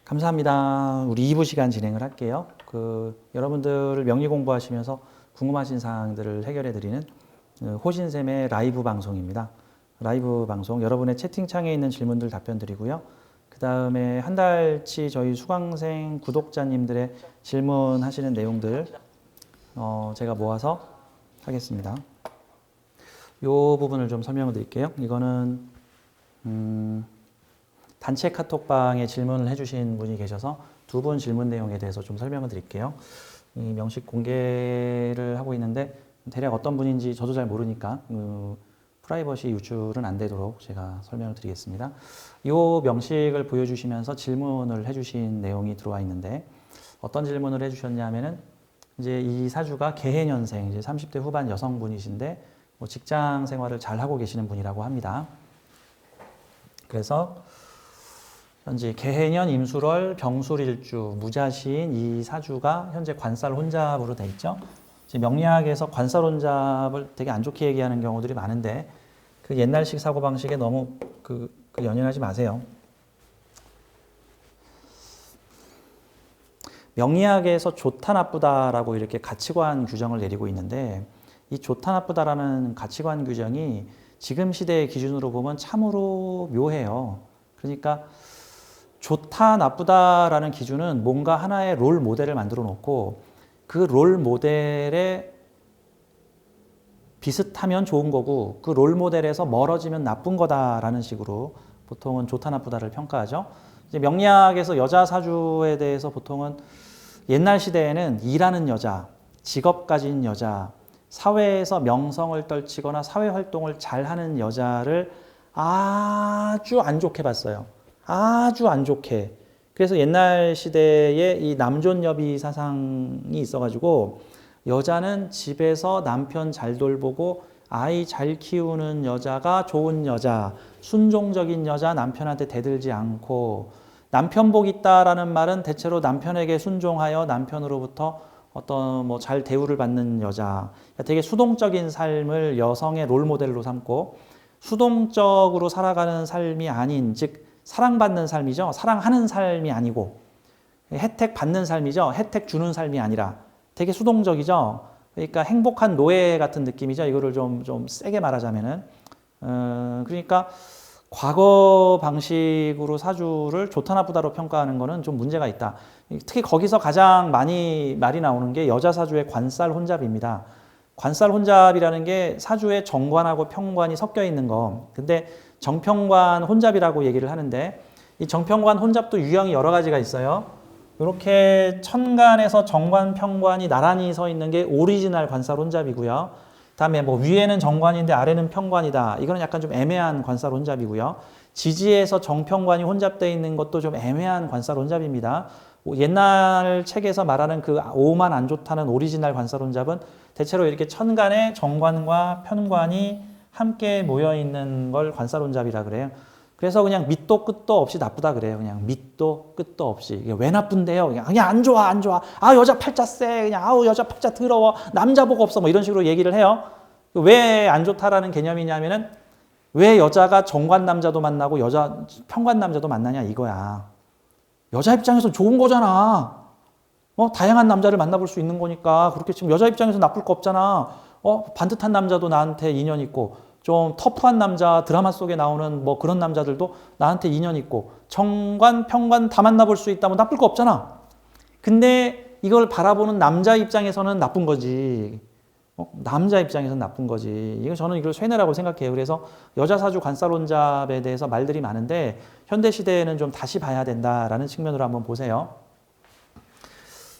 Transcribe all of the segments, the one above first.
감사합니다. 우리 2부 시간 진행을 할게요. 여러분들 명리 공부하시면서 궁금하신 사항들을 해결해 드리는 호신쌤의 라이브 방송입니다. 라이브 방송, 여러분의 채팅창에 있는 질문들 답변 드리고요. 그 다음에 한 달치 저희 수강생 구독자님들의 질문하시는 내용들 제가 모아서 하겠습니다. 이 부분을 좀 설명을 드릴게요. 이거는 단체 카톡방에 질문을 해주신 분이 계셔서 두 분 질문 내용에 대해서 좀 설명을 드릴게요. 이 명식 공개를 하고 있는데 대략 어떤 분인지 저도 잘 모르니까 프라이버시 유출은 안 되도록 제가 설명을 드리겠습니다. 이 명식을 보여주시면서 질문을 해주신 내용이 들어와 있는데 어떤 질문을 해주셨냐면은 이제 이 사주가 개해년생, 이제 30대 후반 여성분이신데 직장 생활을 잘 하고 계시는 분이라고 합니다. 그래서 현재 개해년 임술월 병술일주 무자시인 이 사주가 현재 관살 혼잡으로 돼 있죠. 명리학에서 관살 혼잡을 되게 안 좋게 얘기하는 경우들이 많은데 그 옛날식 사고방식에 너무 연연하지 마세요. 명리학에서 좋다 나쁘다라고 이렇게 가치관 규정을 내리고 있는데 이 좋다 나쁘다라는 가치관 규정이 지금 시대의 기준으로 보면 참으로 묘해요. 그러니까 좋다 나쁘다라는 기준은 뭔가 하나의 롤 모델을 만들어 놓고 그 롤 모델에 비슷하면 좋은 거고 그 롤 모델에서 멀어지면 나쁜 거다라는 식으로 보통은 좋다 나쁘다를 평가하죠. 이제 명리학에서 여자 사주에 대해서 보통은 옛날 시대에는 일하는 여자, 직업 가진 여자, 사회에서 명성을 떨치거나 사회 활동을 잘하는 여자를 아주 안 좋게 봤어요. 아주 안 좋게. 그래서 옛날 시대에 이 남존여비 사상이 있어가지고 여자는 집에서 남편 잘 돌보고 아이 잘 키우는 여자가 좋은 여자, 순종적인 여자, 남편한테 대들지 않고 남편 복 있다라는 말은 대체로 남편에게 순종하여 남편으로부터 어떤 잘 대우를 받는 여자, 되게 수동적인 삶을 여성의 롤 모델로 삼고 수동적으로 살아가는 삶이 아닌, 즉 사랑받는 삶이죠. 사랑하는 삶이 아니고 혜택 받는 삶이죠. 혜택 주는 삶이 아니라 되게 수동적이죠. 그러니까 행복한 노예 같은 느낌이죠. 이거를 좀 세게 말하자면은 그러니까 과거 방식으로 사주를 좋다 나쁘다로 평가하는 거는 좀 문제가 있다. 특히 거기서 가장 많이 말이 나오는 게 여자 사주의 관살 혼잡입니다. 관살 혼잡이라는 게 사주의 정관하고 평관이 섞여 있는 거. 근데 정평관 혼잡이라고 얘기를 하는데 이 정평관 혼잡도 유형이 여러 가지가 있어요. 이렇게 천간에서 정관, 평관이 나란히 서 있는 게 오리지널 관살 혼잡이고요. 다음에 위에는 정관인데 아래는 평관이다. 이거는 약간 좀 애매한 관살 혼잡이고요. 지지에서 정평관이 혼잡되어 있는 것도 좀 애매한 관살 혼잡입니다. 옛날 책에서 말하는 그 오만 안 좋다는 오리지널 관살 혼잡은 대체로 이렇게 천간에 정관과 편관이 함께 모여 있는 걸 관살 혼잡이라 그래요. 그래서 그냥 밑도 끝도 없이 나쁘다 그래요. 그냥 밑도 끝도 없이. 이게 왜 나쁜데요? 그냥 안 좋아, 안 좋아. 아, 여자 팔자 세. 그냥 아우, 여자 팔자 더러워. 남자 복 없어. 이런 식으로 얘기를 해요. 왜 안 좋다라는 개념이냐면은 왜 여자가 정관 남자도 만나고 여자 평관 남자도 만나냐 이거야. 여자 입장에서 좋은 거잖아. 다양한 남자를 만나볼 수 있는 거니까 그렇게 지금 여자 입장에서 나쁠 거 없잖아. 반듯한 남자도 나한테 인연 있고 좀 터프한 남자, 드라마 속에 나오는 그런 남자들도 나한테 인연 있고 정관, 평관 다 만나볼 수 있다면 나쁠 거 없잖아. 근데 이걸 바라보는 남자 입장에서는 나쁜 거지. 남자 입장에서는 나쁜 거지. 저는 이걸 쇠뇌라고 생각해요. 그래서 여자 사주 관살 혼잡에 대해서 말들이 많은데 현대 시대에는 좀 다시 봐야 된다라는 측면으로 한번 보세요.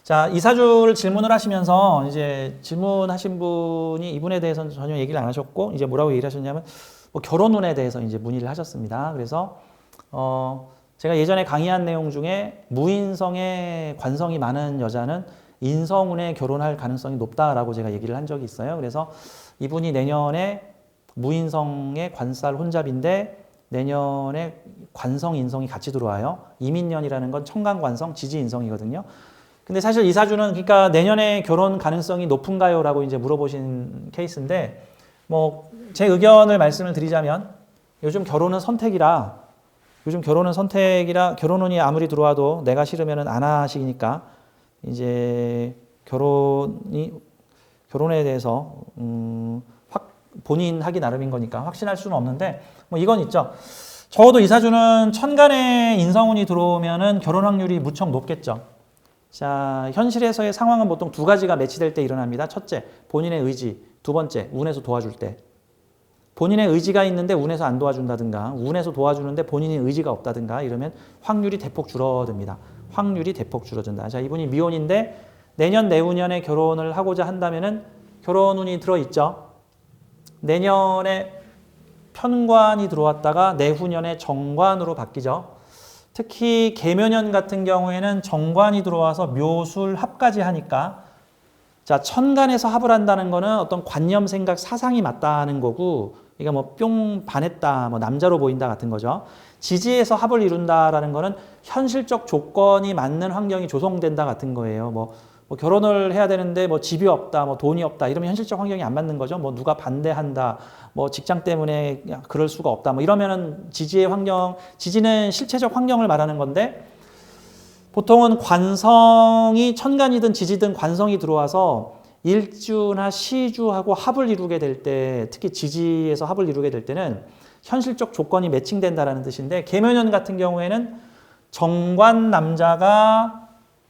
자, 이 사주를 질문을 하시면서 이제 질문하신 분이 이분에 대해서는 전혀 얘기를 안 하셨고 이제 뭐라고 얘기를 하셨냐면 결혼 운에 대해서 이제 문의를 하셨습니다. 그래서 제가 예전에 강의한 내용 중에 무인성에 관성이 많은 여자는 인성운에 결혼할 가능성이 높다라고 제가 얘기를 한 적이 있어요. 그래서 이분이 내년에 무인성의 관살 혼잡인데 내년에 관성 인성이 같이 들어와요. 이민년이라는 건 청간관성 지지인성이거든요. 근데 사실 이 사주는 그러니까 내년에 결혼 가능성이 높은가요? 라고 이제 물어보신 케이스인데 뭐 제 의견을 말씀을 드리자면 요즘 결혼은 선택이라 결혼운이 아무리 들어와도 내가 싫으면은 안 하시니까 이제 결혼에 대해서 본인 하기 나름인 거니까 확신할 수는 없는데 뭐 이건 있죠. 적어도 이 사주는 천간에 인성운이 들어오면은 결혼 확률이 무척 높겠죠. 자, 현실에서의 상황은 보통 두 가지가 매치될 때 일어납니다. 첫째, 본인의 의지. 두 번째, 운에서 도와줄 때. 본인의 의지가 있는데 운에서 안 도와준다든가, 운에서 도와주는데 본인의 의지가 없다든가 이러면 확률이 대폭 줄어듭니다. 확률이 대폭 줄어든다. 자, 이분이 미혼인데 내년 내후년에 결혼을 하고자 한다면은 결혼운이 들어있죠. 내년에 편관이 들어왔다가 내후년에 정관으로 바뀌죠. 특히 계묘년 같은 경우에는 정관이 들어와서 묘술 합까지 하니까 자, 천간에서 합을 한다는 거는 어떤 관념, 생각, 사상이 맞다는 거고 그러니까 뭐 뿅 반했다, 뭐 남자로 보인다 같은 거죠. 지지에서 합을 이룬다라는 거는 현실적 조건이 맞는 환경이 조성된다 같은 거예요. 뭐 결혼을 해야 되는데 뭐 집이 없다, 뭐 돈이 없다 이러면 현실적 환경이 안 맞는 거죠. 뭐 누가 반대한다, 뭐 직장 때문에 그럴 수가 없다, 뭐 이러면은 지지는 실체적 환경을 말하는 건데 보통은 관성이 천간이든 지지든 관성이 들어와서 일주나 시주하고 합을 이루게 될 때, 특히 지지에서 합을 이루게 될 때는 현실적 조건이 매칭된다라는 뜻인데 계묘년 같은 경우에는 정관 남자가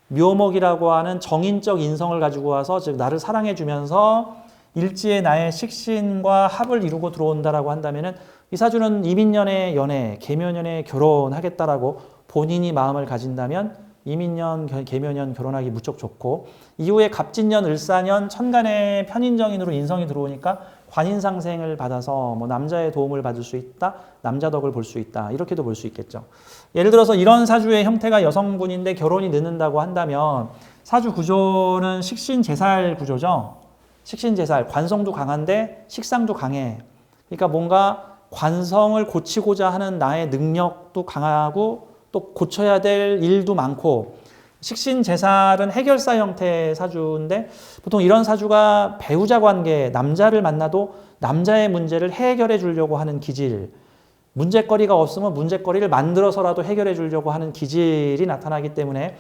묘목이라고 하는 정인적 인성을 가지고 와서 즉 나를 사랑해 주면서 일지의 나의 식신과 합을 이루고 들어온다라고 한다면은 이 사주는 이민년의 연애, 계묘년에 결혼하겠다라고 본인이 마음을 가진다면 이민년, 계묘년 결혼하기 무척 좋고 이후에 갑진년, 을사년 천간에 편인정인으로 인성이 들어오니까 관인상생을 받아서 뭐 남자의 도움을 받을 수 있다, 남자 덕을 볼 수 있다 이렇게도 볼 수 있겠죠. 예를 들어서 이런 사주의 형태가 여성분인데 결혼이 늦는다고 한다면 사주 구조는 식신제살 구조죠. 식신제살, 관성도 강한데 식상도 강해. 그러니까 뭔가 관성을 고치고자 하는 나의 능력도 강하고 또 고쳐야 될 일도 많고 식신제살은 해결사 형태의 사주인데 보통 이런 사주가 배우자 관계, 남자를 만나도 남자의 문제를 해결해 주려고 하는 기질, 문제거리가 없으면 문제거리를 만들어서라도 해결해 주려고 하는 기질이 나타나기 때문에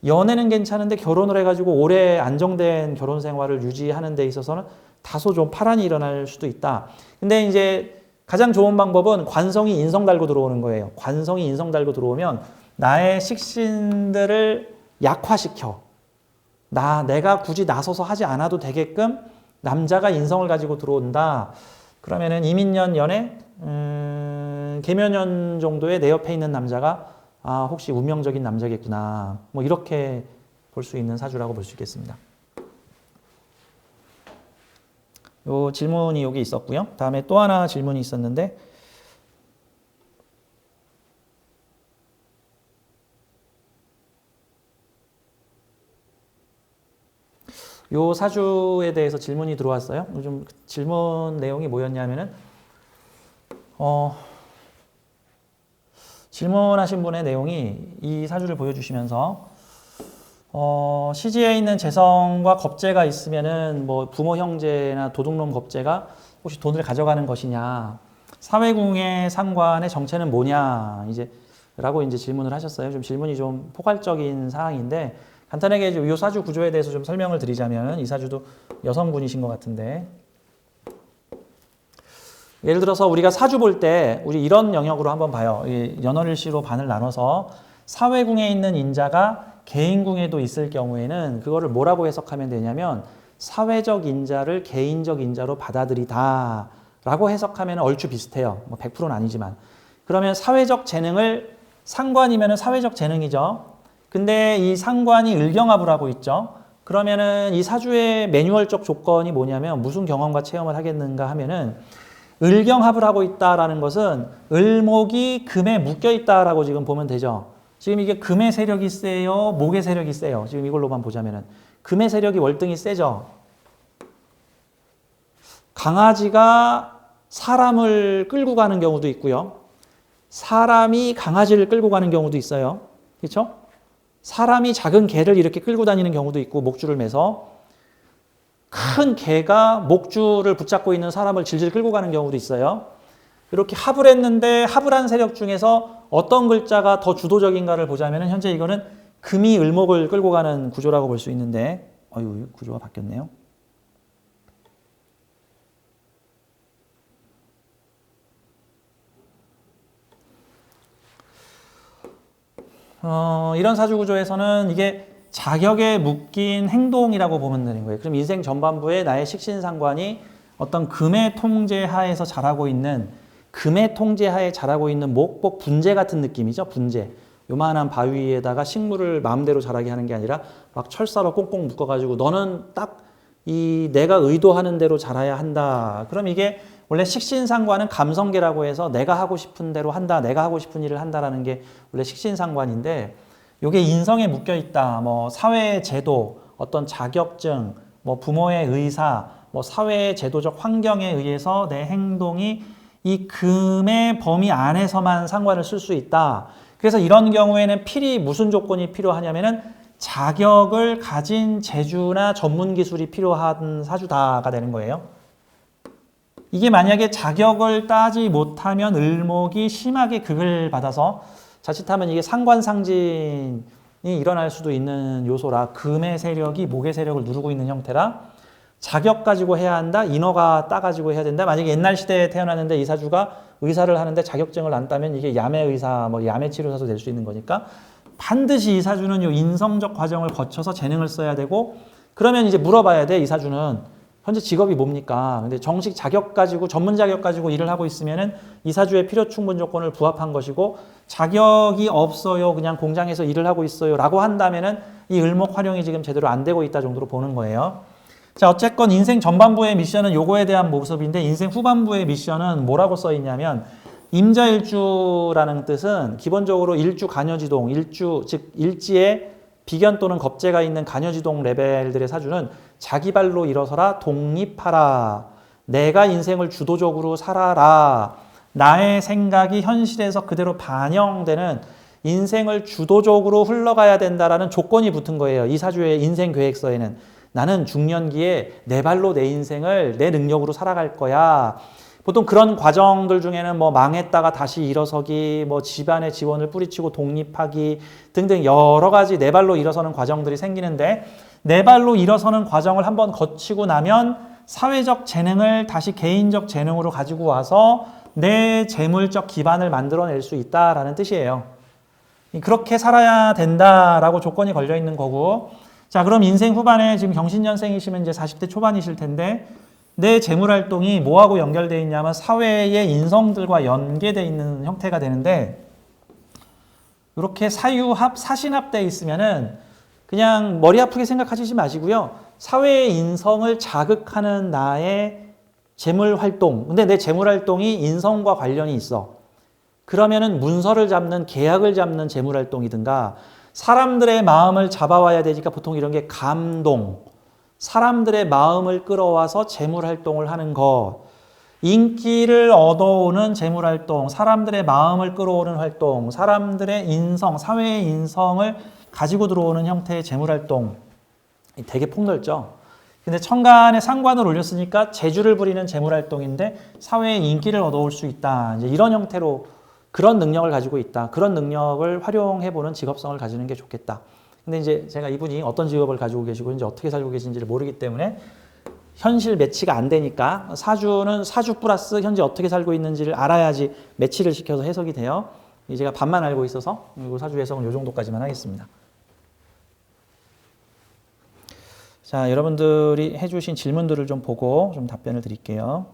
연애는 괜찮은데 결혼을 해가지고 오래 안정된 결혼 생활을 유지하는 데 있어서는 다소 좀 파란이 일어날 수도 있다. 근데 이제 가장 좋은 방법은 관성이 인성 달고 들어오는 거예요. 관성이 인성 달고 들어오면 나의 식신들을 약화시켜. 내가 굳이 나서서 하지 않아도 되게끔 남자가 인성을 가지고 들어온다. 그러면은 이민년 연애, 계묘년 정도에 내 옆에 있는 남자가 혹시 운명적인 남자겠구나. 뭐 이렇게 볼 수 있는 사주라고 볼 수 있겠습니다. 요 질문이 여기 있었고요. 다음에 또 하나 질문이 있었는데 요 사주에 대해서 질문이 들어왔어요. 요즘 질문 내용이 뭐였냐면은 질문하신 분의 내용이 이 사주를 보여주시면서 시지에 있는 재성과 겁재가 있으면은 뭐 부모 형제나 도둑놈 겁재가 혹시 돈을 가져가는 것이냐, 사회궁의 상관의 정체는 뭐냐 라고 질문을 하셨어요. 좀 질문이 좀 포괄적인 사항인데 간단하게 이 사주 구조에 대해서 좀 설명을 드리자면 이 사주도 여성분이신 것 같은데 예를 들어서 우리가 사주 볼 때 우리 이런 영역으로 한번 봐요. 연월일시로 반을 나눠서 사회궁에 있는 인자가 개인궁에도 있을 경우에는 그거를 뭐라고 해석하면 되냐면 사회적 인자를 개인적 인자로 받아들이다 라고 해석하면 얼추 비슷해요. 뭐 100%는 아니지만. 그러면 사회적 재능을 상관이면 사회적 재능이죠. 근데 이 상관이 을경합을 하고 있죠. 그러면은 이 사주의 매뉴얼적 조건이 뭐냐면 무슨 경험과 체험을 하겠는가 하면은 을경합을 하고 있다라는 것은 을목이 금에 묶여 있다라고 지금 보면 되죠. 지금 이게 금의 세력이 세요? 목의 세력이 세요? 지금 이걸로만 보자면은 금의 세력이 월등히 세죠. 강아지가 사람을 끌고 가는 경우도 있고요. 사람이 강아지를 끌고 가는 경우도 있어요. 그렇죠? 사람이 작은 개를 이렇게 끌고 다니는 경우도 있고 목줄을 매서 큰 개가 목줄을 붙잡고 있는 사람을 질질 끌고 가는 경우도 있어요. 이렇게 합을 했는데 합을 한 세력 중에서 어떤 글자가 더 주도적인가를 보자면 현재 이거는 금이 을목을 끌고 가는 구조라고 볼 수 있는데 구조가 바뀌었네요. 이런 사주 구조에서는 이게 자격에 묶인 행동이라고 보면 되는 거예요. 그럼 인생 전반부에 나의 식신상관이 어떤 금의 통제 하에서 자라고 있는 금의 통제 하에 자라고 있는 목복 분재 같은 느낌이죠. 분재. 요만한 바위에다가 식물을 마음대로 자라게 하는 게 아니라 막 철사로 꽁꽁 묶어가지고 너는 딱 이 내가 의도하는 대로 자라야 한다. 그럼 이게 원래 식신상관은 감성계라고 해서 내가 하고 싶은 대로 한다. 내가 하고 싶은 일을 한다라는 게 원래 식신상관인데 요게 인성에 묶여 있다. 뭐 사회의 제도, 어떤 자격증, 뭐 부모의 의사, 뭐 사회의 제도적 환경에 의해서 내 행동이 이 금의 범위 안에서만 상관을 쓸 수 있다. 그래서 이런 경우에는 필히 무슨 조건이 필요하냐면은 자격을 가진 재주나 전문 기술이 필요한 사주다가 되는 거예요. 이게 만약에 자격을 따지 못하면 을목이 심하게 극을 받아서 자칫하면 이게 상관상진이 일어날 수도 있는 요소라 금의 세력이 목의 세력을 누르고 있는 형태라 자격 가지고 해야 한다. 인허가 따가지고 해야 된다. 만약에 옛날 시대에 태어났는데 이 사주가 의사를 하는데 자격증을 안 따면 이게 야매 의사, 뭐 야매 치료사도 될 수 있는 거니까 반드시 이 사주는 요 인성적 과정을 거쳐서 재능을 써야 되고 그러면 이제 물어봐야 돼. 이 사주는 현재 직업이 뭡니까? 근데 정식 자격 가지고 전문 자격 가지고 일을 하고 있으면은 이 사주의 필요 충분 조건을 부합한 것이고 자격이 없어요. 그냥 공장에서 일을 하고 있어요라고 한다면은 이 을목 활용이 지금 제대로 안 되고 있다 정도로 보는 거예요. 자, 어쨌건 인생 전반부의 미션은 요거에 대한 모습인데 인생 후반부의 미션은 뭐라고 써 있냐면 임자일주라는 뜻은 기본적으로 일주 간여지동, 일주 즉 일지에 비견 또는 겁재가 있는 간여지동 레벨들의 사주는 자기 발로 일어서라, 독립하라, 내가 인생을 주도적으로 살아라, 나의 생각이 현실에서 그대로 반영되는 인생을 주도적으로 흘러가야 된다라는 조건이 붙은 거예요. 이 사주의 인생 계획서에는 나는 중년기에 내 발로 내 인생을 내 능력으로 살아갈 거야. 보통 그런 과정들 중에는 뭐 망했다가 다시 일어서기, 뭐 집안의 지원을 뿌리치고 독립하기 등등 여러 가지 내 발로 일어서는 과정들이 생기는데 내 발로 일어서는 과정을 한번 거치고 나면 사회적 재능을 다시 개인적 재능으로 가지고 와서 내 재물적 기반을 만들어낼 수 있다라는 뜻이에요. 그렇게 살아야 된다라고 조건이 걸려 있는 거고 자, 그럼 인생 후반에 지금 경신년생이시면 이제 40대 초반이실 텐데 내 재물활동이 뭐하고 연결되어 있냐면 사회의 인성들과 연계되어 있는 형태가 되는데 이렇게 사유합, 사신합되어 있으면은 그냥 머리 아프게 생각하시지 마시고요. 사회의 인성을 자극하는 나의 재물활동. 근데 내 재물활동이 인성과 관련이 있어. 그러면은 문서를 잡는, 계약을 잡는 재물활동이든가 사람들의 마음을 잡아와야 되니까 보통 이런 게 감동, 사람들의 마음을 끌어와서 재물활동을 하는 것, 인기를 얻어오는 재물활동, 사람들의 마음을 끌어오는 활동, 사람들의 인성, 사회의 인성을 가지고 들어오는 형태의 재물활동 되게 폭넓죠. 근데 천간에 상관을 올렸으니까 재주를 부리는 재물활동인데 사회의 인기를 얻어올 수 있다. 이제 이런 형태로 그런 능력을 가지고 있다. 그런 능력을 활용해보는 직업성을 가지는 게 좋겠다. 근데 이제 제가 이분이 어떤 직업을 가지고 계시고 이제 어떻게 살고 계신지를 모르기 때문에 현실 매치가 안 되니까 사주는 사주 플러스 현재 어떻게 살고 있는지를 알아야지 매치를 시켜서 해석이 돼요. 제가 반만 알고 있어서 그리고 사주 해석은 이 정도까지만 하겠습니다. 자, 여러분들이 해주신 질문들을 좀 보고 좀 답변을 드릴게요.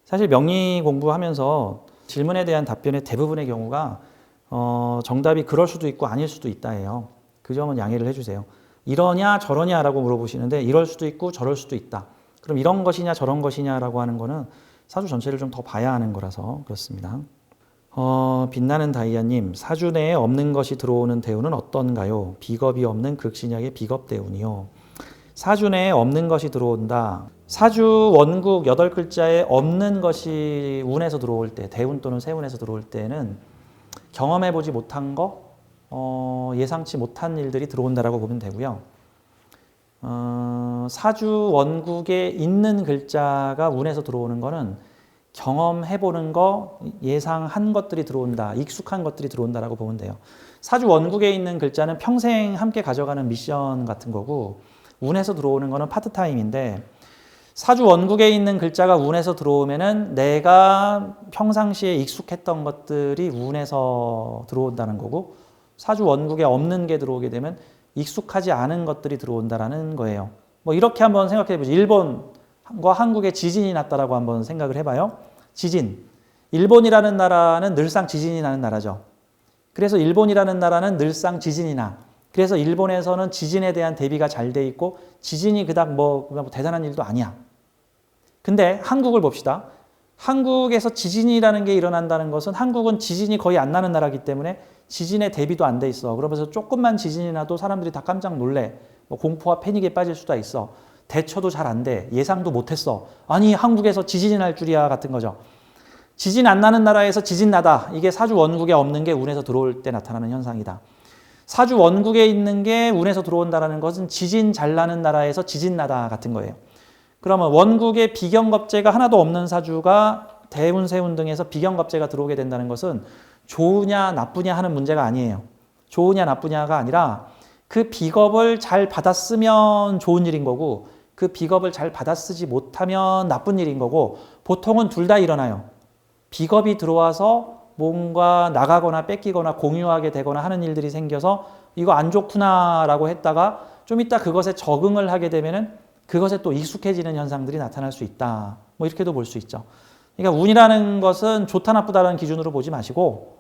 사실 명리 공부하면서 질문에 대한 답변의 대부분의 경우가 정답이 그럴 수도 있고 아닐 수도 있다예요. 그 점은 양해를 해주세요. 이러냐 저러냐라고 물어보시는데 이럴 수도 있고 저럴 수도 있다. 그럼 이런 것이냐 저런 것이냐라고 하는 거는 사주 전체를 좀 더 봐야 하는 거라서 그렇습니다. 빛나는 다이아님, 사주 내에 없는 것이 들어오는 대운은 어떤가요? 비겁이 없는 극신약의 비겁 대운이요. 사주 내에 없는 것이 들어온다. 사주 원국 8글자에 없는 것이 운에서 들어올 때, 대운 또는 세운에서 들어올 때는 경험해보지 못한 거, 예상치 못한 일들이 들어온다라고 보면 되고요. 사주 원국에 있는 글자가 운에서 들어오는 거는 경험해보는 거, 예상한 것들이 들어온다, 익숙한 것들이 들어온다라고 보면 돼요. 사주 원국에 있는 글자는 평생 함께 가져가는 미션 같은 거고, 운에서 들어오는 거는 파트타임인데, 사주 원국에 있는 글자가 운에서 들어오면은 내가 평상시에 익숙했던 것들이 운에서 들어온다는 거고, 사주 원국에 없는 게 들어오게 되면 익숙하지 않은 것들이 들어온다라는 거예요. 뭐 이렇게 한번 생각해 보죠. 일본과 한국에 지진이 났다라고 한번 생각을 해봐요. 지진. 일본이라는 나라는 늘상 지진이 나는 나라죠. 그래서 일본이라는 나라는 늘상 지진이 나. 그래서 일본에서는 지진에 대한 대비가 잘 돼 있고 지진이 그닥 뭐 대단한 일도 아니야. 근데 한국을 봅시다. 한국에서 지진이라는 게 일어난다는 것은 한국은 지진이 거의 안 나는 나라이기 때문에 지진에 대비도 안 돼 있어. 그러면서 조금만 지진이 나도 사람들이 다 깜짝 놀래. 뭐 공포와 패닉에 빠질 수도 있어. 대처도 잘 안 돼. 예상도 못 했어. 아니 한국에서 지진이 날 줄이야 같은 거죠. 지진 안 나는 나라에서 지진 나다. 이게 사주 원국에 없는 게 운에서 들어올 때 나타나는 현상이다. 사주 원국에 있는 게 운에서 들어온다는 것은 지진 잘 나는 나라에서 지진 나다 같은 거예요. 그러면 원국에 비경겁재가 하나도 없는 사주가 대운, 세운 등에서 비경겁재가 들어오게 된다는 것은 좋으냐 나쁘냐 하는 문제가 아니에요. 좋으냐 나쁘냐가 아니라 그 비겁을 잘 받아쓰면 좋은 일인 거고 그 비겁을 잘 받아쓰지 못하면 나쁜 일인 거고 보통은 둘 다 일어나요. 비겁이 들어와서 뭔가 나가거나 뺏기거나 공유하게 되거나 하는 일들이 생겨서 이거 안 좋구나라고 했다가 좀 이따 그것에 적응을 하게 되면은 그것에 또 익숙해지는 현상들이 나타날 수 있다. 뭐 이렇게도 볼 수 있죠. 그러니까 운이라는 것은 좋다 나쁘다라는 기준으로 보지 마시고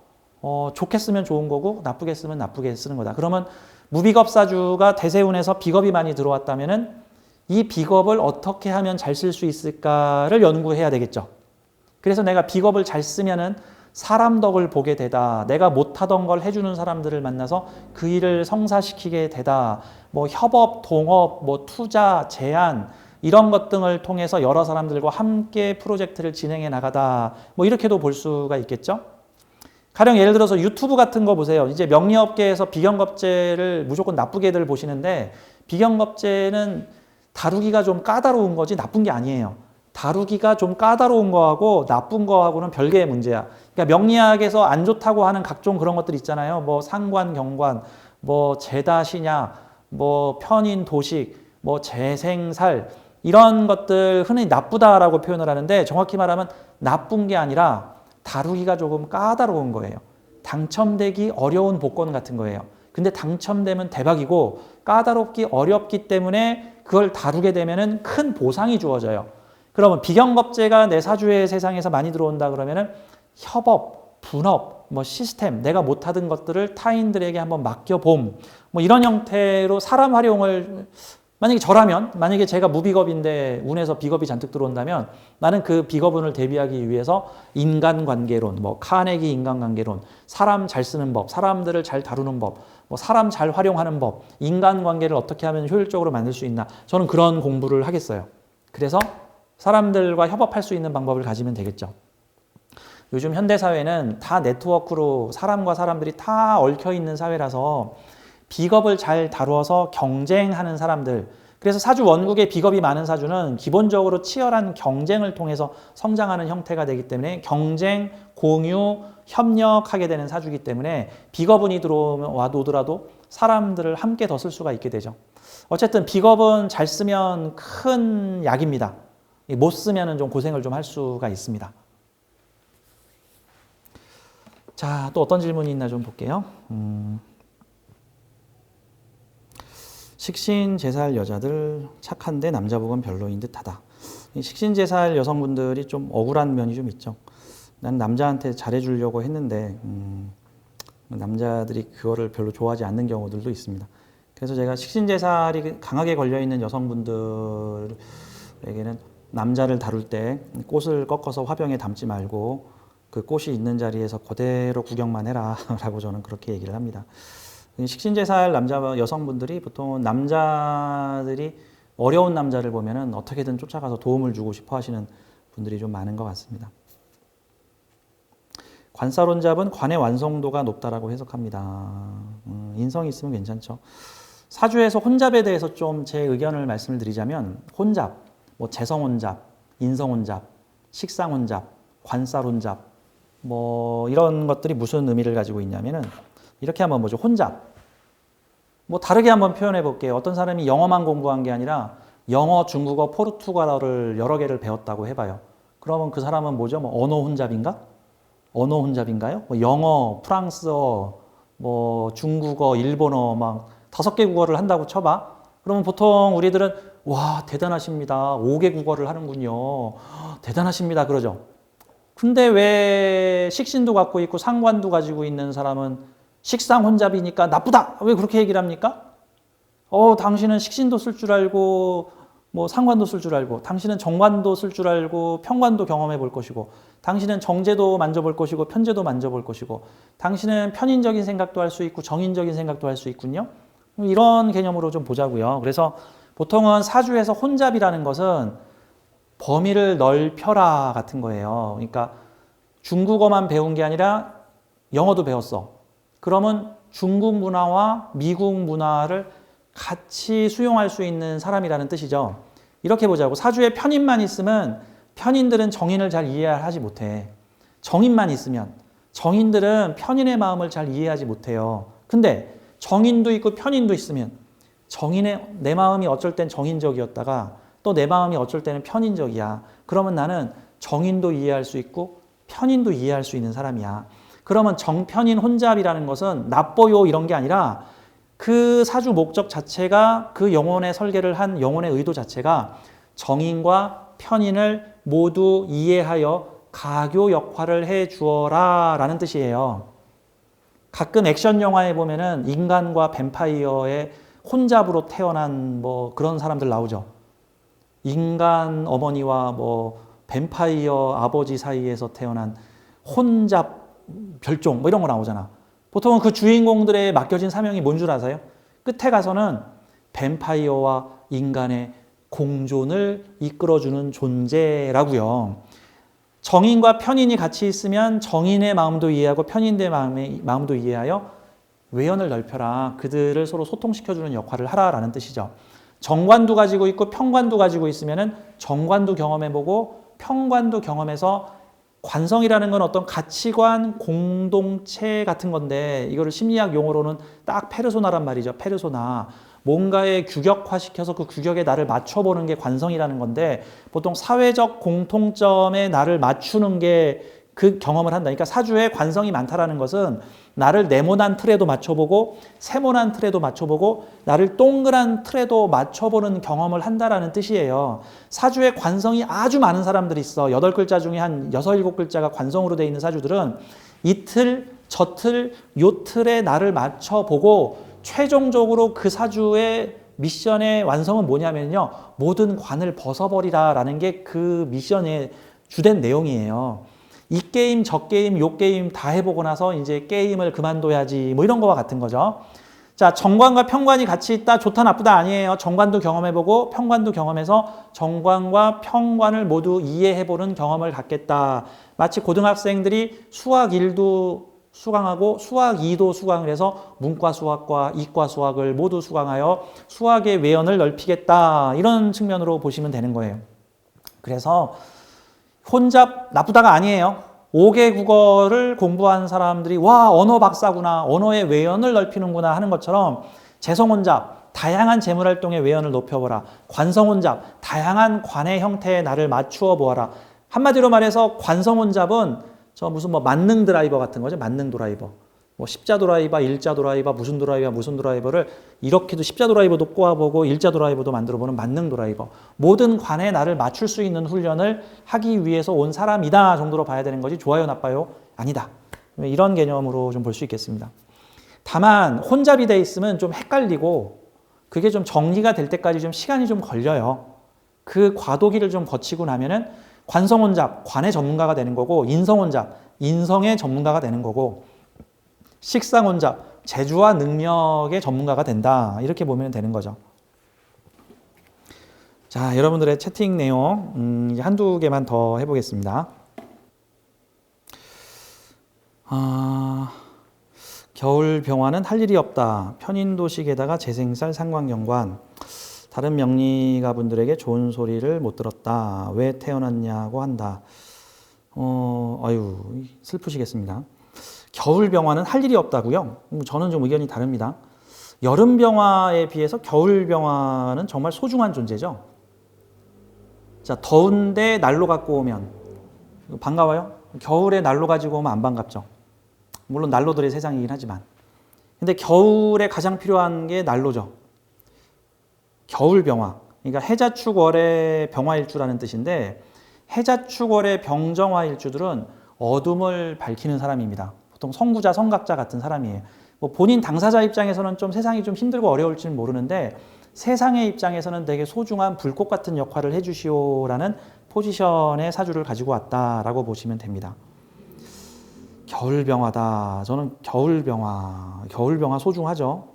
좋게 쓰면 좋은 거고 나쁘게 쓰면 나쁘게 쓰는 거다. 그러면 무비겁사주가 대세운에서 비겁이 많이 들어왔다면은 이 비겁을 어떻게 하면 잘 쓸 수 있을까를 연구해야 되겠죠. 그래서 내가 비겁을 잘 쓰면은 사람 덕을 보게 되다. 내가 못하던 걸 해주는 사람들을 만나서 그 일을 성사시키게 되다. 뭐 협업, 동업, 뭐 투자, 제안 이런 것 등을 통해서 여러 사람들과 함께 프로젝트를 진행해 나가다. 뭐 이렇게도 볼 수가 있겠죠. 가령 예를 들어서 유튜브 같은 거 보세요. 이제 명리업계에서 비경겁재를 무조건 나쁘게들 보시는데 비경겁재는 다루기가 좀 까다로운 거지 나쁜 게 아니에요. 다루기가 좀 까다로운 거하고 나쁜 거하고는 별개의 문제야. 그러니까 명리학에서 안 좋다고 하는 각종 그런 것들 있잖아요. 뭐 상관, 경관, 뭐 제다, 신약, 뭐 편인, 도식, 뭐 재생살 이런 것들 흔히 나쁘다라고 표현을 하는데 정확히 말하면 나쁜 게 아니라 다루기가 조금 까다로운 거예요. 당첨되기 어려운 복권 같은 거예요. 근데 당첨되면 대박이고 까다롭기 어렵기 때문에 그걸 다루게 되면은 큰 보상이 주어져요. 그러면 비경겁재가 내 사주의 세상에서 많이 들어온다 그러면은 협업, 분업, 뭐 시스템, 내가 못하던 것들을 타인들에게 한번 맡겨봄, 뭐 이런 형태로 사람 활용을 만약에 저라면, 만약에 제가 무비겁인데 운에서 비겁이 잔뜩 들어온다면 나는 그 비겁운을 대비하기 위해서 인간관계론, 뭐 카네기 인간관계론, 사람 잘 쓰는 법, 사람들을 잘 다루는 법, 뭐 사람 잘 활용하는 법, 인간관계를 어떻게 하면 효율적으로 만들 수 있나 저는 그런 공부를 하겠어요. 그래서 사람들과 협업할 수 있는 방법을 가지면 되겠죠. 요즘 현대사회는 다 네트워크로 사람과 사람들이 다 얽혀있는 사회라서 비겁을 잘 다루어서 경쟁하는 사람들, 그래서 사주 원국에 비겁이 많은 사주는 기본적으로 치열한 경쟁을 통해서 성장하는 형태가 되기 때문에 경쟁, 공유, 협력하게 되는 사주이기 때문에 비겁운이 들어와도더라도 사람들을 함께 더 쓸 수가 있게 되죠. 어쨌든 비겁은 잘 쓰면 큰 약입니다. 못 쓰면 좀 고생을 좀 할 수가 있습니다. 자, 또 어떤 질문이 있나 좀 볼게요. 식신제살 여자들 착한데 남자복은 별로인 듯하다. 식신제살 여성분들이 좀 억울한 면이 좀 있죠. 난 남자한테 잘해주려고 했는데 남자들이 그거를 별로 좋아하지 않는 경우들도 있습니다. 그래서 제가 식신제살이 강하게 걸려있는 여성분들에게는 남자를 다룰 때 꽃을 꺾어서 화병에 담지 말고 그 꽃이 있는 자리에서 그대로 구경만 해라 라고 저는 그렇게 얘기를 합니다. 식신제살 여성분들이 보통 남자들이 어려운 남자를 보면은 어떻게든 쫓아가서 도움을 주고 싶어 하시는 분들이 좀 많은 것 같습니다. 관사론잡은 관의 완성도가 높다라고 해석합니다. 인성이 있으면 괜찮죠. 사주에서 혼잡에 대해서 좀 제 의견을 말씀을 드리자면 혼잡, 뭐 재성혼잡, 인성혼잡, 식상혼잡, 관살혼잡 뭐 이런 것들이 무슨 의미를 가지고 있냐면은 이렇게 한번 보죠. 혼잡. 뭐 다르게 한번 표현해 볼게요. 어떤 사람이 영어만 공부한 게 아니라 영어, 중국어, 포르투갈어를 여러 개를 배웠다고 해봐요. 그러면 그 사람은 뭐죠? 뭐 언어 혼잡인가? 언어 혼잡인가요? 뭐 영어, 프랑스어, 뭐 중국어, 일본어 막 5개 국어를 한다고 쳐봐. 그러면 보통 우리들은 와 대단하십니다. 5개 국어를 하는군요. 대단하십니다. 그러죠. 근데 왜 식신도 갖고 있고 상관도 가지고 있는 사람은 식상 혼잡이니까 나쁘다. 왜 그렇게 얘기를 합니까? 당신은 식신도 쓸 줄 알고 뭐 상관도 쓸 줄 알고 당신은 정관도 쓸 줄 알고 평관도 경험해 볼 것이고 당신은 정제도 만져볼 것이고 편제도 만져볼 것이고 당신은 편인적인 생각도 할 수 있고 정인적인 생각도 할 수 있군요. 이런 개념으로 좀 보자고요. 그래서 보통은 사주에서 혼잡이라는 것은 범위를 넓혀라 같은 거예요. 그러니까 중국어만 배운 게 아니라 영어도 배웠어. 그러면 중국 문화와 미국 문화를 같이 수용할 수 있는 사람이라는 뜻이죠. 이렇게 보자고. 사주에 편인만 있으면 편인들은 정인을 잘 이해하지 못해. 정인만 있으면 정인들은 편인의 마음을 잘 이해하지 못해요. 근데 정인도 있고 편인도 있으면 정인의 내 마음이 어쩔 땐 정인적이었다가 또 내 마음이 어쩔 때는 편인적이야. 그러면 나는 정인도 이해할 수 있고 편인도 이해할 수 있는 사람이야. 그러면 정편인 혼잡이라는 것은 나빠요 이런 게 아니라 그 사주 목적 자체가 그 영혼의 설계를 한 영혼의 의도 자체가 정인과 편인을 모두 이해하여 가교 역할을 해 주어라 라는 뜻이에요. 가끔 액션 영화에 보면은 인간과 뱀파이어의 혼잡으로 태어난 뭐 그런 사람들 나오죠. 인간 어머니와 뭐 뱀파이어 아버지 사이에서 태어난 혼잡 별종 뭐 이런 거 나오잖아. 보통은 그 주인공들의 맡겨진 사명이 뭔 줄 아세요? 끝에 가서는 뱀파이어와 인간의 공존을 이끌어주는 존재라고요. 정인과 편인이 같이 있으면 정인의 마음도 이해하고 편인의 마음도 이해하여 외연을 넓혀라. 그들을 서로 소통시켜주는 역할을 하라라는 뜻이죠. 정관도 가지고 있고 평관도 가지고 있으면 정관도 경험해보고 평관도 경험해서 관성이라는 건 어떤 가치관 공동체 같은 건데 이거를 심리학 용어로는 딱 페르소나란 말이죠. 페르소나. 뭔가에 규격화시켜서 그 규격에 나를 맞춰보는 게 관성이라는 건데 보통 사회적 공통점에 나를 맞추는 게 그 경험을 한다. 그러니까 사주에 관성이 많다라는 것은 나를 네모난 틀에도 맞춰보고 세모난 틀에도 맞춰보고 나를 동그란 틀에도 맞춰보는 경험을 한다라는 뜻이에요. 사주에 관성이 아주 많은 사람들이 있어. 8글자 중에 한 6, 7글자가 관성으로 되어 있는 사주들은 이 틀, 저 틀, 요 틀에 나를 맞춰보고 최종적으로 그 사주의 미션의 완성은 뭐냐면요. 모든 관을 벗어버리라라는 게 그 미션의 주된 내용이에요. 이 게임, 저 게임, 요 게임 다 해보고 나서 이제 게임을 그만둬야지 뭐 이런 거와 같은 거죠. 자, 정관과 평관이 같이 있다. 좋다 나쁘다 아니에요. 정관도 경험해보고 평관도 경험해서 정관과 평관을 모두 이해해보는 경험을 갖겠다. 마치 고등학생들이 수학 1도 수강하고 수학 2도 수강을 해서 문과 수학과 이과 수학을 모두 수강하여 수학의 외연을 넓히겠다. 이런 측면으로 보시면 되는 거예요. 그래서 혼잡 나쁘다가 아니에요. 5개 국어를 공부한 사람들이 와 언어 박사구나. 언어의 외연을 넓히는구나 하는 것처럼 재성혼잡 다양한 재물활동의 외연을 높여보라. 관성혼잡 다양한 관의 형태에 나를 맞추어 보아라. 한마디로 말해서 관성혼잡은 저 무슨 뭐 만능 드라이버 같은 거죠. 만능 드라이버. 뭐 십자 드라이버, 일자 드라이버, 무슨 드라이버를 이렇게도 십자 드라이버도 꼬아보고 일자 드라이버도 만들어보는 만능 드라이버. 모든 관에 나를 맞출 수 있는 훈련을 하기 위해서 온 사람이다 정도로 봐야 되는 거지. 좋아요, 나빠요? 아니다. 이런 개념으로 좀 볼 수 있겠습니다. 다만 혼잡이 돼 있으면 좀 헷갈리고 그게 좀 정리가 될 때까지 좀 시간이 좀 걸려요. 그 과도기를 좀 거치고 나면은 관성혼잡, 관의 전문가가 되는 거고 인성혼잡, 인성의 전문가가 되는 거고 식상혼잡, 재주와 능력의 전문가가 된다. 이렇게 보면 되는 거죠. 자, 여러분들의 채팅 내용 한두 개만 더 해보겠습니다. 아, 겨울 병화는 할 일이 없다. 편인도식에다가 재생살 상관경관. 다른 명리가 분들에게 좋은 소리를 못 들었다. 왜 태어났냐고 한다. 아유, 슬프시겠습니다. 겨울 병화는 할 일이 없다고요? 저는 좀 의견이 다릅니다. 여름 병화에 비해서 겨울 병화는 정말 소중한 존재죠. 자, 더운데 난로 갖고 오면 반가워요? 겨울에 난로 가지고 오면 안 반갑죠. 물론 난로들의 세상이긴 하지만. 근데 겨울에 가장 필요한 게 난로죠. 겨울 병화. 그러니까 해자축월의 병화일주라는 뜻인데 해자축월의 병정화일주들은 어둠을 밝히는 사람입니다. 보통 선구자, 선각자 같은 사람이에요. 뭐 본인 당사자 입장에서는 좀 세상이 좀 힘들고 어려울지는 모르는데 세상의 입장에서는 되게 소중한 불꽃 같은 역할을 해주시오라는 포지션의 사주를 가지고 왔다라고 보시면 됩니다. 겨울병화다. 저는 겨울병화 소중하죠.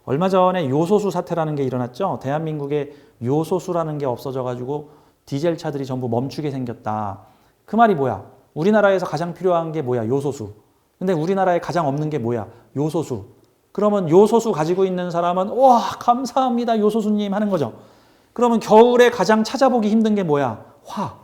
얼마 전에 요소수 사태라는 게 일어났죠. 대한민국에 요소수라는 게 없어져가지고 디젤 차들이 전부 멈추게 생겼다. 그 말이 뭐야? 우리나라에서 가장 필요한 게 뭐야? 요소수. 근데 우리나라에 가장 없는 게 뭐야? 요소수. 그러면 요소수 가지고 있는 사람은 와 감사합니다 요소수님 하는 거죠. 그러면 겨울에 가장 찾아보기 힘든 게 뭐야? 화.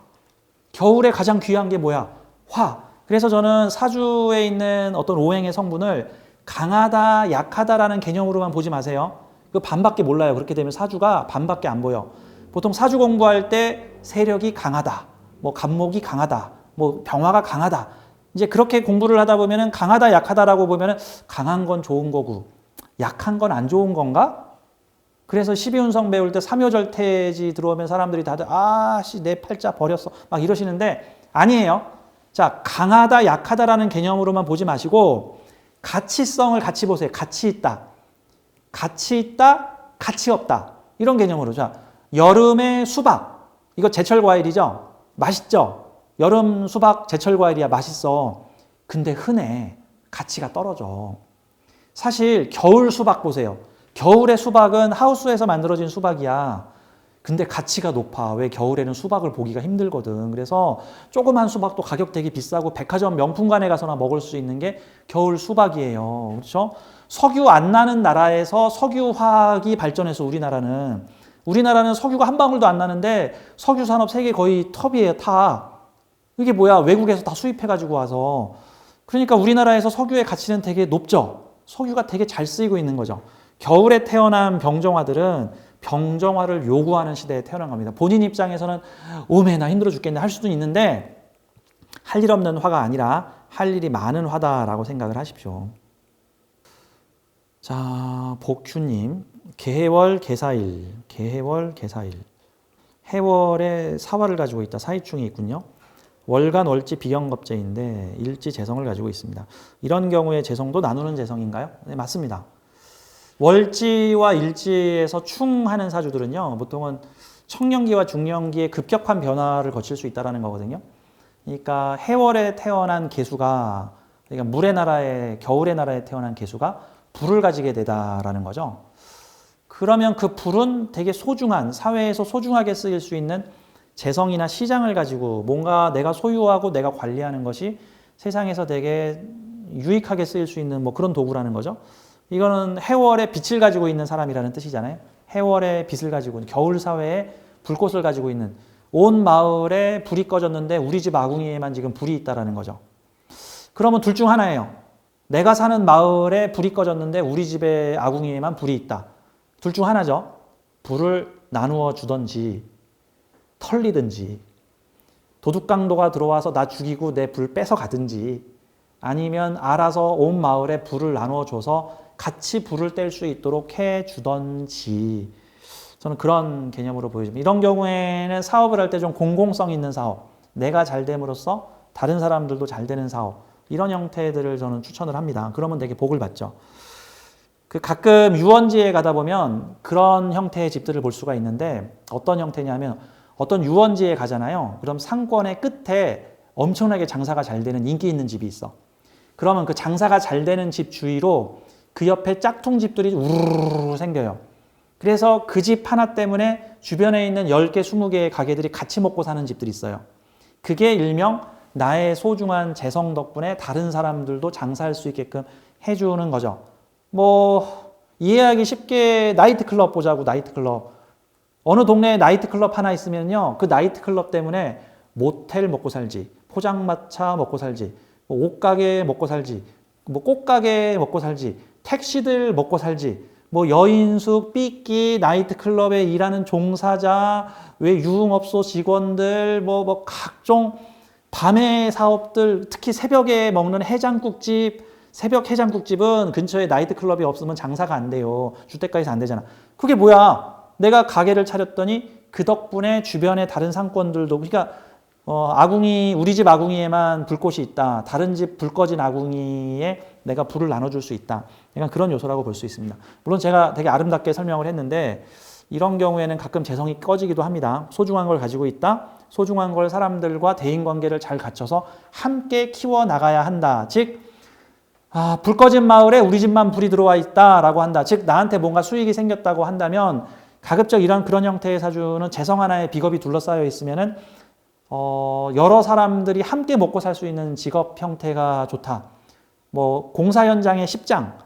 겨울에 가장 귀한 게 뭐야? 화. 그래서 저는 사주에 있는 어떤 오행의 성분을 강하다, 약하다라는 개념으로만 보지 마세요. 그 반밖에 몰라요. 그렇게 되면 사주가 반밖에 안 보여. 보통 사주 공부할 때 세력이 강하다, 뭐 간목이 강하다, 뭐 병화가 강하다. 이제 그렇게 공부를 하다 보면은 강하다, 약하다라고 보면은 강한 건 좋은 거고 약한 건 안 좋은 건가? 그래서 12운성 배울 때 삼요절퇴지 들어오면 사람들이 다들 아씨 내 팔자 버렸어 막 이러시는데 아니에요. 자, 강하다, 약하다라는 개념으로만 보지 마시고 가치성을 같이 보세요. 가치 있다, 가치 없다 이런 개념으로. 자, 여름에 수박 이거 제철 과일이죠. 맛있죠. 여름 수박 제철 과일이야 맛있어. 근데 흔해. 가치가 떨어져. 사실 겨울 수박 보세요. 겨울의 수박은 하우스에서 만들어진 수박이야. 근데 가치가 높아. 왜? 겨울에는 수박을 보기가 힘들거든. 그래서 조그만 수박도 가격 되게 비싸고 백화점 명품관에 가서나 먹을 수 있는 게 겨울 수박이에요. 그렇죠? 석유 안 나는 나라에서 석유화학이 발전해서 우리나라는 석유가 한 방울도 안 나는데 석유 산업 세계 거의 톱이에요. 탑. 이게 뭐야? 외국에서 다 수입해가지고 와서. 그러니까 우리나라에서 석유의 가치는 되게 높죠. 석유가 되게 잘 쓰이고 있는 거죠. 겨울에 태어난 병정화들은 병정화를 요구하는 시대에 태어난 겁니다. 본인 입장에서는 오메 나 힘들어 죽겠네 할 수도 있는데 할 일 없는 화가 아니라 할 일이 많은 화다라고 생각을 하십시오. 자, 복큐님 개월 개사일 해월에 사화를 가지고 있다. 사이충이 있군요. 월간 월지 비경겁제인데 일지 재성을 가지고 있습니다. 이런 경우에 재성도 나누는 재성인가요? 네, 맞습니다. 월지와 일지에서 충하는 사주들은요, 보통은 청년기와 중년기에 급격한 변화를 거칠 수 있다는 거거든요. 그러니까 해월에 태어난 개수가, 그러니까 물의 나라에, 겨울의 나라에 태어난 개수가 불을 가지게 되다라는 거죠. 그러면 그 불은 되게 소중한, 사회에서 소중하게 쓰일 수 있는 재성이나 시장을 가지고 뭔가 내가 소유하고 내가 관리하는 것이 세상에서 되게 유익하게 쓰일 수 있는 뭐 그런 도구라는 거죠. 이거는 해월의 빛을 가지고 있는 사람이라는 뜻이잖아요. 해월의 빛을 가지고 있는, 겨울 사회에 불꽃을 가지고 있는, 온 마을에 불이 꺼졌는데 우리 집 아궁이에만 지금 불이 있다라는 거죠. 그러면 둘 중 하나예요. 내가 사는 마을에 불이 꺼졌는데 우리 집의 아궁이에만 불이 있다. 둘 중 하나죠. 불을 나누어 주던지 털리든지 도둑강도가 들어와서 나 죽이고 내 불 뺏어 가든지 아니면 알아서 온 마을에 불을 나누어 줘서 같이 불을 뗄 수 있도록 해주던지, 저는 그런 개념으로 보여집니다. 이런 경우에는 사업을 할 때 좀 공공성 있는 사업, 내가 잘 됨으로써 다른 사람들도 잘 되는 사업, 이런 형태들을 저는 추천을 합니다. 그러면 되게 복을 받죠. 가끔 유원지에 가다 보면 그런 형태의 집들을 볼 수가 있는데, 어떤 형태냐면 어떤 유원지에 가잖아요. 그럼 상권의 끝에 엄청나게 장사가 잘 되는 인기 있는 집이 있어. 그러면 그 장사가 잘 되는 집 주위로 그 옆에 짝퉁집들이 우르르 생겨요. 그래서 그 집 하나 때문에 주변에 있는 10개, 20개의 가게들이 같이 먹고 사는 집들이 있어요. 그게 일명 나의 소중한 재성 덕분에 다른 사람들도 장사할 수 있게끔 해주는 거죠. 뭐 이해하기 쉽게 나이트클럽 보자고. 나이트클럽. 어느 동네에 나이트클럽 하나 있으면요, 그 나이트클럽 때문에 모텔 먹고 살지, 포장마차 먹고 살지, 뭐 옷가게 먹고 살지, 뭐 꽃가게 먹고 살지, 택시들 먹고 살지, 뭐 여인숙, 삐끼, 나이트클럽에 일하는 종사자, 왜 유흥업소 직원들, 뭐 각종 밤의 사업들, 특히 새벽에 먹는 해장국집, 새벽 해장국집은 근처에 나이트클럽이 없으면 장사가 안 돼요. 주택가에서 안 되잖아. 그게 뭐야? 내가 가게를 차렸더니 그 덕분에 주변의 다른 상권들도, 그러니까 아궁이, 우리 집 아궁이에만 불꽃이 있다. 다른 집 불 꺼진 아궁이에 내가 불을 나눠줄 수 있다. 약간 그런 요소라고 볼 수 있습니다. 물론 제가 되게 아름답게 설명을 했는데 이런 경우에는 가끔 재성이 꺼지기도 합니다. 소중한 걸 가지고 있다. 소중한 걸 사람들과 대인관계를 잘 갖춰서 함께 키워나가야 한다. 즉 불 꺼진 마을에 우리 집만 불이 들어와 있다라고 한다. 즉 나한테 뭔가 수익이 생겼다고 한다면 가급적 이런 그런 형태의 사주는 재성 하나의 비겁이 둘러싸여 있으면은 여러 사람들이 함께 먹고 살 수 있는 직업 형태가 좋다. 뭐 공사 현장의 십장.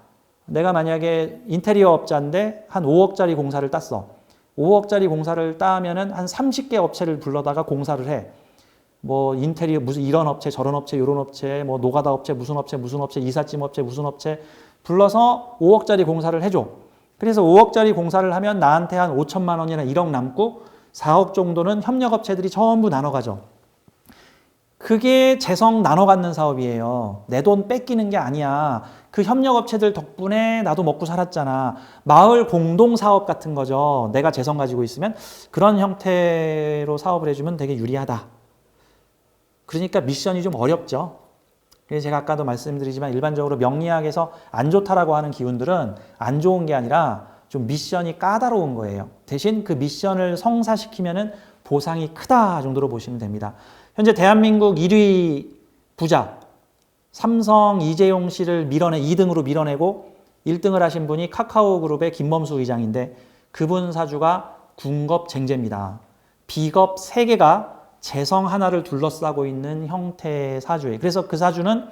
내가 만약에 인테리어 업자인데 한 5억짜리 공사를 땄어. 5억짜리 공사를 따면은 한 30개 업체를 불러다가 공사를 해. 뭐 인테리어 무슨 이런 업체 저런 업체 요런 업체 뭐 노가다 업체 무슨 업체 이삿짐 업체 무슨 업체 불러서 5억짜리 공사를 해줘. 그래서 5억짜리 공사를 하면 나한테 한 5천만 원이나 1억 남고 4억 정도는 협력업체들이 전부 나눠 가져. 그게 재성 나눠 갖는 사업이에요. 내 돈 뺏기는 게 아니야. 그 협력업체들 덕분에 나도 먹고 살았잖아. 마을 공동사업 같은 거죠. 내가 재성 가지고 있으면 그런 형태로 사업을 해주면 되게 유리하다. 그러니까 미션이 좀 어렵죠. 그래서 제가 아까도 말씀드리지만 일반적으로 명리학에서 안 좋다라고 하는 기운들은 안 좋은 게 아니라 좀 미션이 까다로운 거예요. 대신 그 미션을 성사시키면은 보상이 크다 정도로 보시면 됩니다. 현재 대한민국 1위 부자 삼성 이재용 씨를 2등으로 밀어내고 1등을 하신 분이 카카오그룹의 김범수 의장인데 그분 사주가 궁겁쟁제입니다. 비겁 3개가 재성 하나를 둘러싸고 있는 형태의 사주예요. 그래서 그 사주는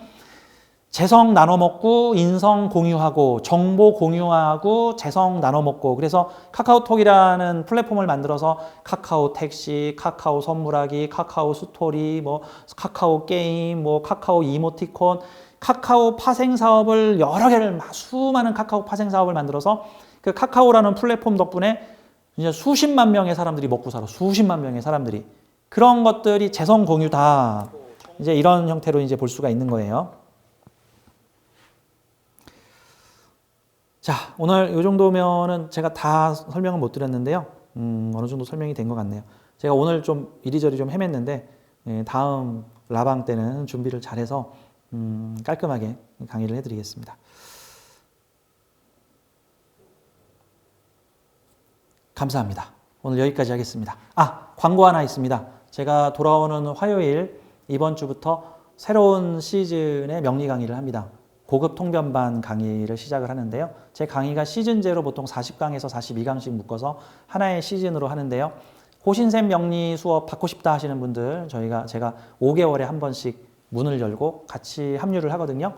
재성 나눠 먹고 인성 공유하고 정보 공유하고 재성 나눠 먹고 그래서 카카오톡이라는 플랫폼을 만들어서 카카오 택시, 카카오 선물하기, 카카오 스토리, 뭐 카카오 게임, 뭐 카카오 이모티콘, 카카오 파생 사업을 여러 개를 수많은 카카오 파생 사업을 만들어서 그 카카오라는 플랫폼 덕분에 이제 수십만 명의 사람들이 먹고 살아. 수십만 명의 사람들이. 그런 것들이 재성 공유다. 이제 이런 형태로 이제 볼 수가 있는 거예요. 자, 오늘 이 정도면은 제가 다 설명은 못 드렸는데요. 어느 정도 설명이 된 것 같네요. 제가 오늘 좀 이리저리 좀 헤맸는데 다음 라방 때는 준비를 잘해서 깔끔하게 강의를 해드리겠습니다. 감사합니다. 오늘 여기까지 하겠습니다. 광고 하나 있습니다. 제가 돌아오는 화요일 이번 주부터 새로운 시즌의 명리 강의를 합니다. 고급 통변반 강의를 시작을 하는데요. 제 강의가 시즌제로 보통 40강에서 42강씩 묶어서 하나의 시즌으로 하는데요. 호신샘 명리 수업 받고 싶다 하시는 분들 제가 5개월에 한 번씩 문을 열고 같이 합류를 하거든요.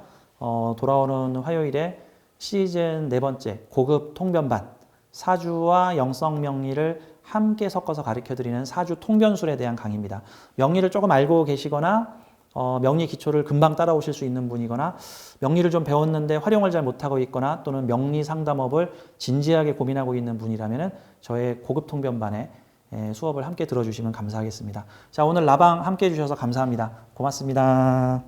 돌아오는 화요일에 시즌 4번째 고급 통변반 사주와 영성 명리를 함께 섞어서 가르쳐드리는 사주 통변술에 대한 강의입니다. 명리를 조금 알고 계시거나 명리 기초를 금방 따라오실 수 있는 분이거나 명리를 좀 배웠는데 활용을 잘 못하고 있거나 또는 명리 상담업을 진지하게 고민하고 있는 분이라면 저의 고급 통변반에 수업을 함께 들어주시면 감사하겠습니다. 자, 오늘 라방 함께 해주셔서 감사합니다. 고맙습니다.